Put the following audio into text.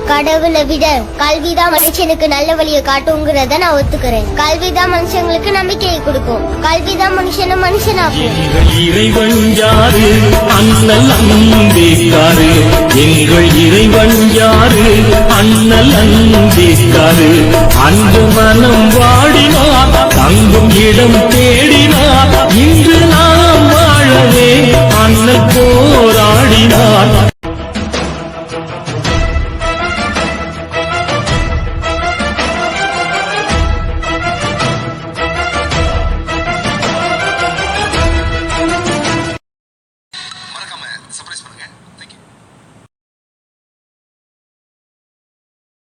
கடவுளை விட கல்விதான் மனுஷனுக்கு நல்ல வழியை காட்டுங்கிறத நான் ஒத்துக்கிறேன். கல்விதான் மனுஷங்களுக்கு நம்பிக்கையை கொடுக்கும். கல்விதான் மனுஷனை மனுஷனாக்கும். இறைவன் யாரு? அண்ணல் அன்பேக்காரு. எங்கள் இறைவன் யாரு? அண்ணல் அன்பேக்காரு. அன்பு மனம் வாடினார், தங்கும் இடம் தேடினார். இன்று